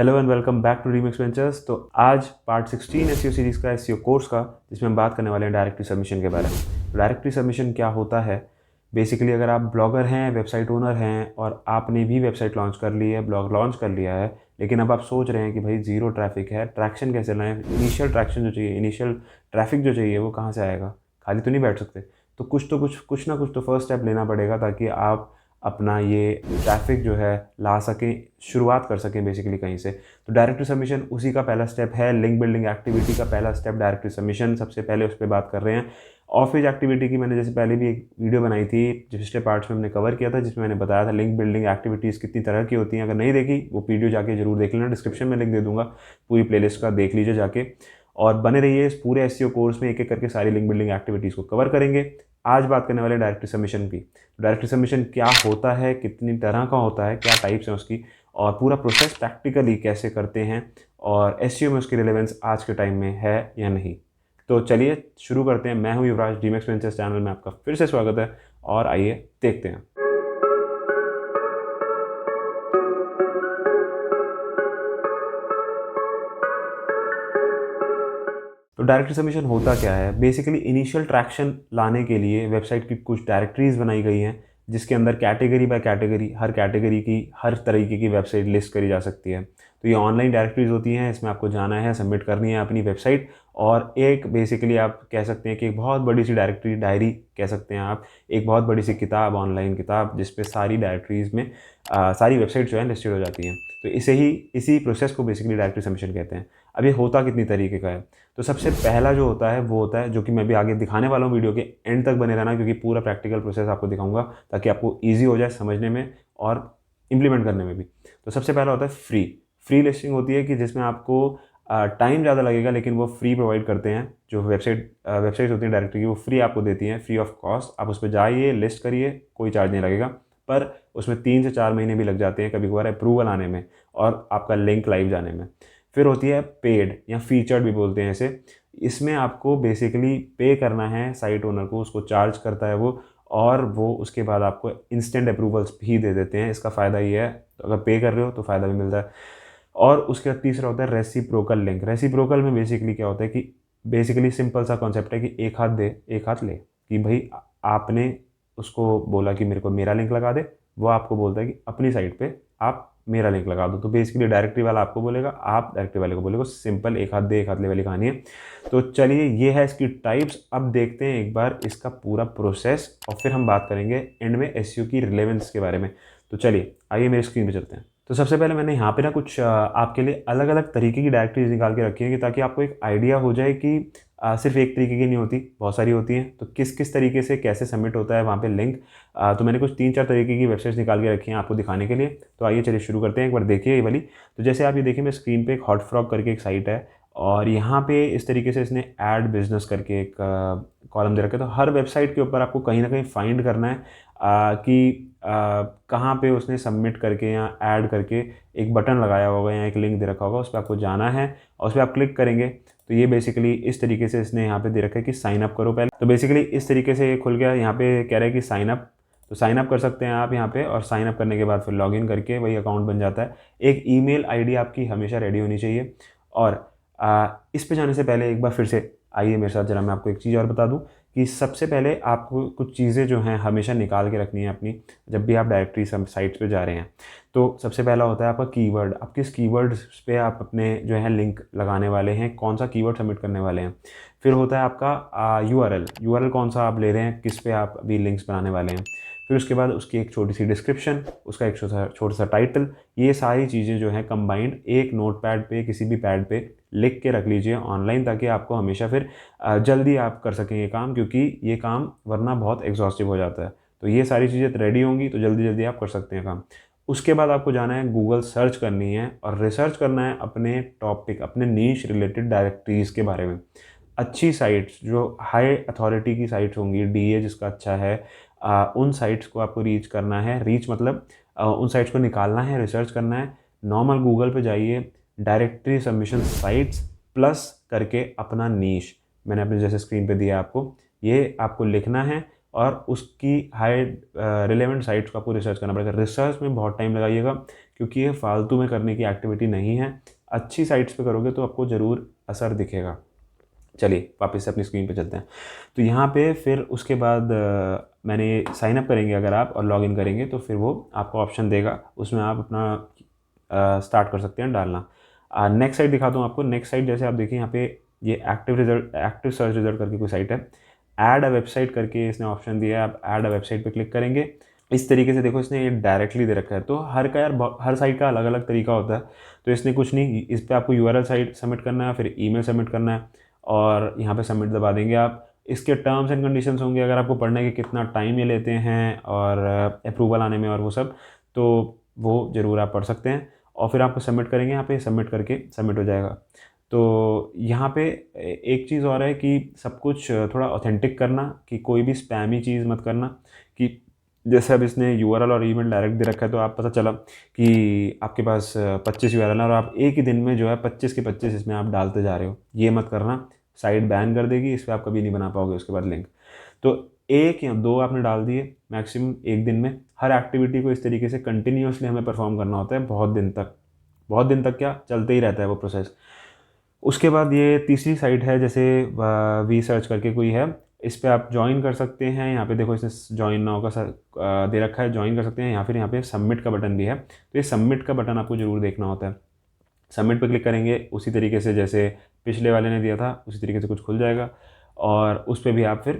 Hello and welcome back to Remix Ventures. तो आज part 16 SEO series का SEO course का, जिसमें हम बात करने वाले हैं डायरेक्टरी सबमिशन के बारे में। तो डायरेक्टरी सबमिशन क्या होता है? बेसिकली अगर आप ब्लॉगर हैं, वेबसाइट ओनर हैं और आपने भी वेबसाइट लॉन्च कर ली है, ब्लॉग लॉन्च कर लिया है, लेकिन अब आप सोच रहे हैं कि भाई ज़ीरो ट्रैफिक है, ट्रैक्शन कैसे लाएँ? इनिशियल ट्रैक्शन जो चाहिए, इनिशियल ट्रैफिक जो चाहिए वो कहाँ से आएगा? खाली तो नहीं बैठ सकते। तो कुछ ना कुछ तो फर्स्ट स्टेप लेना पड़ेगा ताकि आप अपना ये ट्रैफ़िक जो है ला सकें, शुरुआत कर सकें बेसिकली कहीं से। तो डायरेक्टरी सबमिशन उसी का पहला स्टेप है। लिंक बिल्डिंग एक्टिविटी का पहला स्टेप डायरेक्टरी सबमिशन, सबसे पहले उस पे बात कर रहे हैं। ऑफ पेज एक्टिविटी की मैंने जैसे पहले भी एक वीडियो बनाई थी, जो पिछले पार्ट्स में हमने कवर किया था, जिसमें मैंने बताया था लिंक बिल्डिंग एक्टिविटीज़ कितनी तरह की होती हैं। अगर नहीं देखी वो वीडियो जाके ज़रूर देख लेना, डिस्क्रिप्शन में लिंक दे दूँगा, पूरी प्लेलिस्ट का देख लीजिए जाके। और बने रहिए इस पूरे एसईओ कोर्स में, एक-एक करके सारी लिंक बिल्डिंग एक्टिविटीज़ को कवर करेंगे। आज बात करने वाले हैं डायरेक्टरी सबमिशन की। डायरेक्टरी सबमिशन क्या होता है, कितनी तरह का होता है, क्या टाइप्स हैं उसकी, और पूरा प्रोसेस प्रैक्टिकली कैसे करते हैं, और एसईओ में उसकी रिलेवेंस आज के टाइम में है या नहीं। तो चलिए शुरू करते हैं। मैं हूं युवराज, रीमिक्स वेंचर्स चैनल में आपका फिर से स्वागत है, और आइए देखते हैं। तो डायरेक्टरी सबमिशन होता क्या है? बेसिकली इनिशियल ट्रैक्शन लाने के लिए वेबसाइट की कुछ डायरेक्टरीज बनाई गई हैं, जिसके अंदर category by category, her category की हर तरीके की वेबसाइट लिस्ट करी जा सकती है। तो ये ऑनलाइन डायरेक्टरीज होती हैं, इसमें आपको जाना है, सबमिट करनी है अपनी वेबसाइट, और एक बेसिकली आप कह सकते हैं कि एक बहुत बड़ी सी डायरेक्टरी, डायरी कह सकते हैं आप, एक बहुत बड़ी सी किताब, ऑनलाइन किताब, जिसपे सारी डायरेक्टरीज में सारी वेबसाइट जो है लिस्टेड हो जाती हैं। तो इसी प्रोसेस को बेसिकली डायरेक्टरी सबमिशन कहते हैं। अब ये होता कितनी तरीके का है? तो सबसे पहला जो होता है वो होता है, जो कि मैं भी आगे दिखाने वाला हूँ, वीडियो के एंड तक बने रहना, क्योंकि पूरा प्रैक्टिकल प्रोसेस आपको दिखाऊंगा ताकि आपको ईजी हो जाए समझने में और इम्प्लीमेंट करने में भी। तो सबसे पहला होता है फ्री लिस्टिंग होती है, कि जिसमें आपको टाइम ज़्यादा लगेगा, लेकिन वो फ्री प्रोवाइड करते हैं। जो वेबसाइट होती है डायरेक्टरी की, वो फ्री आपको देती हैं, फ्री ऑफ कॉस्ट। आप उस पर जाइए, लिस्ट करिए, कोई चार्ज नहीं लगेगा। पर उसमें 3 से 4 महीने भी लग जाते हैं कभी कभार अप्रूवल आने में और आपका लिंक लाइव जाने में। फिर होती है पेड या फीचर्ड भी बोलते हैं इसे। इसमें आपको बेसिकली पे करना है साइट ओनर को, उसको चार्ज करता है वो, और वो उसके बाद आपको इंस्टेंट अप्रूवल्स भी दे देते हैं। इसका फ़ायदा ये है, तो अगर पे कर रहे हो तो फ़ायदा भी मिलता है। और उसके बाद तीसरा होता है रेसिप्रोकल लिंक। रेसिप्रोकल में बेसिकली क्या होता है कि बेसिकली सिंपल सा कॉन्सेप्ट है कि एक हाथ दे एक हाथ ले, कि भाई आपने उसको बोला कि मेरे को मेरा लिंक लगा दे, वो आपको बोलता है कि अपनी साइट पे आप मेरा लिंक लगा दो। तो बेसिकली डायरेक्टरी वाला आपको बोलेगा, आप डायरेक्टरी वाले को बोलेगा। सिंपल एक हाथ दे एक हाथ ले वाली कहानी है। तो चलिए, ये है इसकी टाइप्स। अब देखते हैं एक बार इसका पूरा प्रोसेस, और फिर हम बात करेंगे एंड में एसईओ की रिलेवेंस के बारे में। तो चलिए आइए मेरी स्क्रीन पे चलते हैं। तो सबसे पहले मैंने यहाँ पे ना कुछ आपके लिए अलग अलग तरीके की डायरेक्टरीज निकाल के रखी है, कि ताकि आपको एक आइडिया हो जाए कि सिर्फ एक तरीके की नहीं होती, बहुत सारी होती हैं। तो किस किस तरीके से कैसे सबमिट होता है वहाँ पे लिंक। तो मैंने कुछ 3-4 तरीके की वेबसाइट्स निकाल के रखी हैं आपको दिखाने के लिए। तो आइए चलिए शुरू करते हैं। एक बार देखिए ये वाली। तो जैसे आप ये देखिए, मेरे स्क्रीन पे एक हॉट फ्रॉग करके एक साइट है, और यहाँ पे इस तरीके से इसने ऐड बिजनेस करके एक कॉलम दे रखा है। तो हर वेबसाइट के ऊपर आपको कहीं ना कहीं फाइंड करना है कि कहाँ पे उसने सबमिट करके या ऐड करके एक बटन लगाया होगा या एक लिंक दे रखा होगा, उस पर आपको जाना है और उस पर आप क्लिक करेंगे। तो ये बेसिकली इस तरीके से इसने यहाँ पे दे रखा है कि साइन अप करो पहले। तो बेसिकली इस तरीके से ये खुल गया। यहाँ पे कह रहा है कि साइन अप, तो साइन अप कर सकते हैं आप यहाँ पे, और साइन अप करने के बाद फिर लॉगिन करके वही अकाउंट बन जाता है। एक ईमेल आईडी आपकी हमेशा रेडी होनी चाहिए। और इस पे जाने से पहले एक बार फिर से आइए मेरे साथ, जरा मैं आपको एक चीज़ और बता दूं कि सबसे पहले आपको कुछ चीज़ें जो हैं हमेशा निकाल के रखनी है अपनी, जब भी आप डायरेक्टरी साइट्स पे जा रहे हैं। तो सबसे पहला होता है आपका कीवर्ड। आप किस कीवर्ड्स पे आप अपने जो है लिंक लगाने वाले हैं, कौन सा कीवर्ड सबमिट करने वाले हैं। फिर होता है आपका यूआरएल कौन सा आप ले रहे हैं, किस पे आप अभी लिंक्स बनाने वाले हैं। फिर उसके बाद उसकी एक छोटी सी डिस्क्रिप्शन, उसका एक छोटा सा टाइटल। ये सारी चीज़ें जो हैं कंबाइंड एक नोटपैड पे, किसी भी पैड पे लिख के रख लीजिए ऑनलाइन, ताकि आपको हमेशा फिर जल्दी आप कर सकें ये काम, क्योंकि ये काम वरना बहुत एग्जॉस्टिव हो जाता है। तो ये सारी चीज़ें रेडी होंगी तो जल्दी जल्दी आप कर सकते हैं काम। उसके बाद आपको जाना है, गूगल सर्च करनी है और रिसर्च करना है अपने टॉपिक, अपने नीश रिलेटेड डायरेक्टरीज़ के बारे में। अच्छी साइट्स, जो हाई अथॉरिटी की साइट्स होंगी, डीए जिसका अच्छा है, उन साइट्स को आपको रीच करना है। रीच मतलब उन साइट्स को निकालना है, रिसर्च करना है। नॉर्मल गूगल पे जाइए, डायरेक्टरी सबमिशन साइट्स प्लस करके अपना नीश, मैंने अपने जैसे स्क्रीन पे दिया आपको, ये आपको लिखना है और उसकी हाई रिलेवेंट साइट्स को आपको रिसर्च करना पड़ेगा। रिसर्च में बहुत टाइम लगाइएगा क्योंकि ये फालतू में करने की एक्टिविटी नहीं है। अच्छी साइट्स पे करोगे तो आपको ज़रूर असर दिखेगा। चलिए वापस से अपनी स्क्रीन पे चलते हैं। तो यहाँ पे फिर उसके बाद मैंने साइन अप करेंगे अगर आप और लॉगिन करेंगे तो फिर वो आपको ऑप्शन देगा, उसमें आप अपना स्टार्ट कर सकते हैं डालना। नेक्स्ट साइट दिखाता हूँ आपको। नेक्स्ट साइट जैसे आप देखिए यहाँ पे ये एक्टिव सर्च रिजल्ट करके कोई साइट है। ऐड अ वेबसाइट करके इसने ऑप्शन दिया है, आप ऐड अ वेबसाइट पे क्लिक करेंगे। इस तरीके से देखो इसने ये डायरेक्टली दे रखा है। तो हर का यार हर साइट का अलग अलग तरीका होता है। तो इसने कुछ नहीं, इस पर आपको यूआरएल साइट सबमिट करना है, फिर ईमेल सबमिट करना है और यहाँ पे सबमिट दबा देंगे आप। इसके टर्म्स एंड कंडीशंस होंगे अगर आपको पढ़ना है कि कितना टाइम ये लेते हैं और अप्रूवल आने में और वो सब, तो वो ज़रूर आप पढ़ सकते हैं। और फिर आपको सबमिट करेंगे, यहाँ पे सबमिट करके सबमिट हो जाएगा। तो यहाँ पे एक चीज़ और है कि सब कुछ थोड़ा ऑथेंटिक करना, कि कोई भी स्पैमी चीज़ मत करना। कि जैसे अब इसने यूआरएल और ईमेल डायरेक्ट दे रखा है, तो आप पता चला कि आपके पास 25 यूआरएल है और आप एक ही दिन में जो है 25 के 25 इसमें आप डालते जा रहे हो, ये मत करना। साइट बैन कर देगी, इस पर आप कभी नहीं बना पाओगे उसके बाद लिंक। तो एक या दो आपने डाल दिए मैक्सिमम एक दिन में। हर एक्टिविटी को इस तरीके से कंटिन्यूसली हमें परफॉर्म करना होता है बहुत दिन तक। बहुत दिन तक क्या, चलते ही रहता है वो प्रोसेस। उसके बाद ये तीसरी साइट है, जैसे वी सर्च करके कोई है, इस पर आप ज्वाइन कर सकते हैं। यहाँ पे देखो इसने ज्वाइन नाउ का दे रखा है, ज्वाइन कर सकते हैं। या फिर यहाँ पे सबमिट का बटन भी है, तो ये सबमिट का बटन आपको ज़रूर देखना होता है। सबमिट पे क्लिक करेंगे, उसी तरीके से जैसे पिछले वाले ने दिया था उसी तरीके से कुछ खुल जाएगा और उस पर भी आप फिर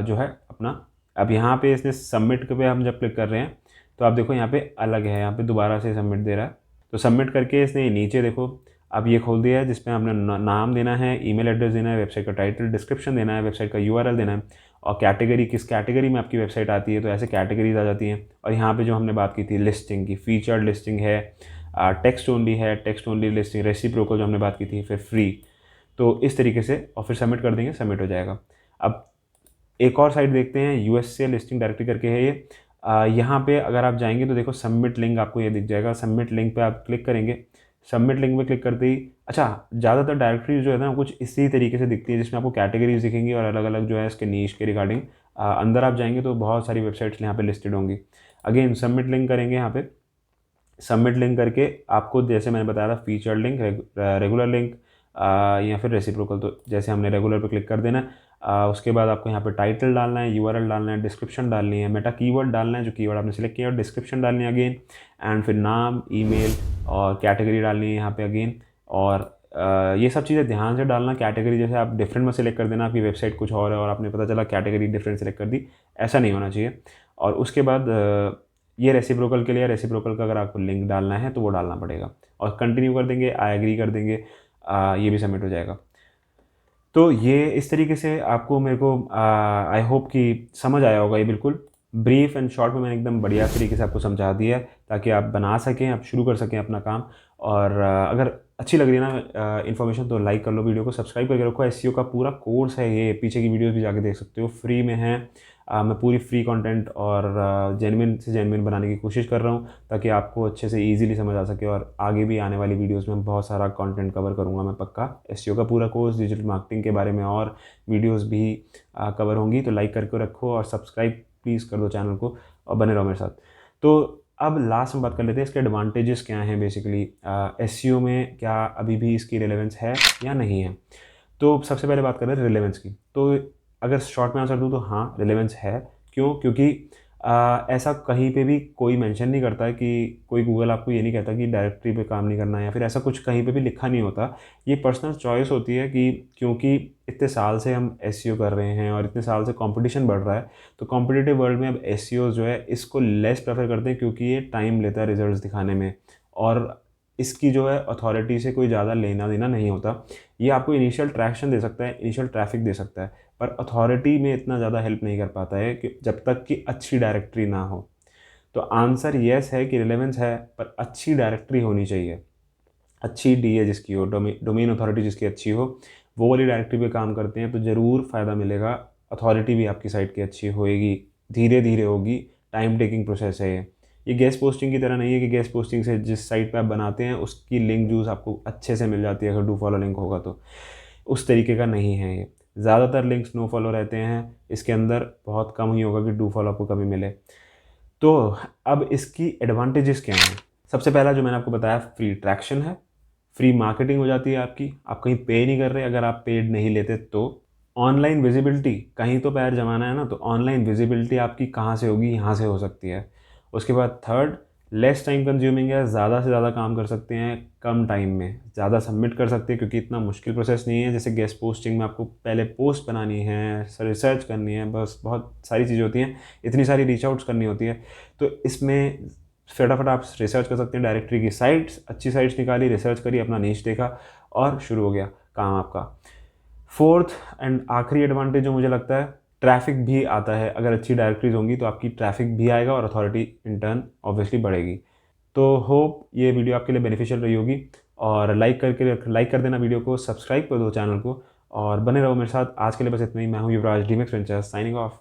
जो है अपना, अब यहाँ पे इसने सबमिट पे हम जब क्लिक कर रहे हैं तो आप देखो यहाँ पे अलग है, यहाँ पे दोबारा से सबमिट दे रहा है। तो सबमिट करके इसने नीचे देखो अब ये खोल दिया है, जिसमें आपने नाम देना है, ईमेल एड्रेस देना है, वेबसाइट का टाइटल, डिस्क्रिप्शन देना है, वेबसाइट का यूआरएल देना है और कैटेगरी, किस कैटेगरी में आपकी वेबसाइट आती है, तो ऐसे कैटेगरीज आ जाती हैं। और यहाँ पे जो हमने बात की थी लिस्टिंग की, फीचर्ड लिस्टिंग है, टेक्स्ट ओनली है, टेक्स्ट ओनली लिस्टिंग, रेसिप्रोकल जो हमने बात की थी, फिर फ्री। तो इस तरीके से और फिर सबमिट कर देंगे, सबमिट हो जाएगा। अब एक और साइट देखते हैं, यूएसए लिस्टिंग डायरेक्टरी करके है ये। यहाँ पे अगर आप जाएंगे तो देखो सबमिट लिंक आपको ये दिख जाएगा। सबमिट लिंक पे आप क्लिक करेंगे। सबमिट लिंक पे क्लिक करते ही ज़्यादातर डायरेक्टरीज जो है ना कुछ इसी तरीके से दिखती है, जिसमें आपको कैटेगरीज दिखेंगी और अलग अलग जो है इसके नीश के रिगार्डिंग अंदर आप जाएंगे तो बहुत सारी वेबसाइट्स यहाँ पे लिस्टेड होंगी। अगेन सबमिट लिंक करेंगे, यहाँ पे सबमिट लिंक करके आपको जैसे मैंने बताया था फीचर लिंक, रेगुलर लिंक या फिर रेसिप्रोकल। तो जैसे हमने रेगुलर पे क्लिक कर देना है। उसके बाद आपको यहाँ पे टाइटल डालना है, यूआरएल डालना है, डिस्क्रिप्शन डालनी है, मेटा कीवर्ड डालना है जो कीवर्ड आपने सेलेक्ट किया, और डिस्क्रिप्शन डालनी है अगेन, एंड फिर नाम, ईमेल और कैटेगरी डालनी है यहाँ पे अगेन। और ये सब चीज़ें ध्यान से डालना। कैटेगरी जैसे आप डिफरेंट में सेलेक्ट कर देना, आपकी वेबसाइट कुछ और है और आपने पता चला कैटेगरी डिफरेंट सेलेक्ट कर दी, ऐसा नहीं होना चाहिए। और उसके बाद ये रेसिप्रोकल के लिए, रेसिप्रोकल का अगर आपको लिंक डालना है तो वो डालना पड़ेगा और कंटिन्यू कर देंगे, आई एग्री कर देंगे, ये भी सबमिट हो जाएगा। तो ये इस तरीके से आपको, मेरे को आई होप कि समझ आया होगा। ये बिल्कुल ब्रीफ एंड शॉर्ट में मैंने एकदम बढ़िया तरीके से आपको समझा दिया है ताकि आप बना सकें, आप शुरू कर सकें अपना काम। और अगर अच्छी लग रही है ना इन्फॉर्मेशन तो लाइक कर लो, वीडियो को सब्सक्राइब करके रखो। एसईओ का पूरा कोर्स है ये, पीछे की वीडियोस भी जाके देख सकते हो, फ्री में है। मैं पूरी फ्री कंटेंट और जेन्युइन से जेन्युइन बनाने की कोशिश कर रहा हूँ ताकि आपको अच्छे से इजीली समझ आ सके। और आगे भी आने वाली वीडियोस में बहुत सारा कंटेंट कवर करूँगा मैं पक्का। एसईओ का पूरा कोर्स, डिजिटल मार्केटिंग के बारे में और वीडियोस भी कवर होंगी। तो लाइक करके रखो और सब्सक्राइब प्लीज़ कर दो चैनल को और बने रहो मेरे साथ। तो अब लास्ट में बात कर लेते हैं इसके एडवांटेजेस क्या हैं बेसिकली, एसईओ में क्या अभी भी इसकी रिलेवेंस है या नहीं है। तो सबसे पहले बात करें रिलेवेंस की। तो अगर शॉर्ट में आंसर दूँ तो हाँ रिलेवेंस है। क्यों? क्योंकि ऐसा कहीं पे भी कोई मेंशन नहीं करता है कि कोई गूगल आपको ये नहीं कहता कि डायरेक्टरी पे काम नहीं करना है या फिर ऐसा कुछ कहीं पे भी लिखा नहीं होता। ये पर्सनल चॉइस होती है कि क्योंकि इतने साल से हम एसईओ कर रहे हैं और इतने साल से कंपटीशन बढ़ रहा है, तो कॉम्पिटिटिव वर्ल्ड में अब एसईओ जो है इसको लेस प्रेफर करते हैं क्योंकि ये टाइम लेता है रिजल्ट्स दिखाने में और इसकी जो है अथॉरिटी से कोई ज़्यादा लेना देना नहीं होता। ये आपको इनिशियल ट्रैक्शन दे सकता है, इनिशियल ट्रैफिक दे सकता है, पर अथॉरिटी में इतना ज़्यादा हेल्प नहीं कर पाता है कि जब तक कि अच्छी डायरेक्टरी ना हो। तो आंसर येस है कि रिलेवेंस है, पर अच्छी डायरेक्टरी होनी चाहिए। अच्छी डीए जिसकी हो, डोमेन अथॉरिटी जिसकी अच्छी हो, वो वाली डायरेक्टरी पे काम करते हैं तो ज़रूर फ़ायदा मिलेगा। अथॉरिटी भी आपकी साइट की अच्छी होएगी, धीरे धीरे होगी, टाइम टेकिंग प्रोसेस है ये गेस्ट पोस्टिंग की तरह नहीं है कि गेस्ट पोस्टिंग से जिस साइट पे आप बनाते हैं उसकी लिंक जूस आपको अच्छे से मिल जाती है अगर डू फॉलो लिंक होगा तो। उस तरीके का नहीं है ये। ज़्यादातर लिंक्स नो फॉलो रहते हैं, इसके अंदर बहुत कम ही होगा कि डू फॉलो आपको कभी मिले। तो अब इसकी एडवांटेजेस क्या हैं? सबसे पहला जो मैंने आपको बताया, फ्री ट्रैक्शन है, फ्री मार्केटिंग हो जाती है आपकी, आप कहीं पे नहीं कर रहे अगर आप पेड नहीं लेते तो। ऑनलाइन विजिबिलिटी, कहीं तो पैर जमाना है ना, तो ऑनलाइन विजिबिलिटी आपकी कहाँ से होगी, यहाँ से हो सकती है। उसके बाद थर्ड, लेस टाइम कंज्यूमिंग है, ज़्यादा से ज़्यादा काम कर सकते हैं कम टाइम में, ज़्यादा सबमिट कर सकते हैं क्योंकि इतना मुश्किल प्रोसेस नहीं है। जैसे गेस्ट पोस्टिंग में आपको पहले पोस्ट बनानी है, रिसर्च करनी है, बस बहुत सारी चीज़ें होती हैं, इतनी सारी रीच आउट्स करनी होती है। तो इसमें फटाफट आप रिसर्च कर सकते हैं, डायरेक्टरी की साइट्स, अच्छी साइट्स निकाली, रिसर्च करी, अपना नीश देखा और शुरू हो गया काम आपका। फोर्थ एंड आखिरी एडवांटेज जो मुझे लगता है, ट्रैफिक भी आता है। अगर अच्छी डायरेक्टरीज होंगी तो आपकी ट्रैफिक भी आएगा और अथॉरिटी इन टर्न ऑब्वियसली बढ़ेगी। तो होप ये वीडियो आपके लिए बेनिफिशियल रही होगी, और लाइक कर देना वीडियो को, सब्सक्राइब कर दो चैनल को और बने रहो मेरे साथ। आज के लिए बस इतना ही। मैं हूँ युवराज, डीमेक्स वेंचर्स, साइनिंग ऑफ।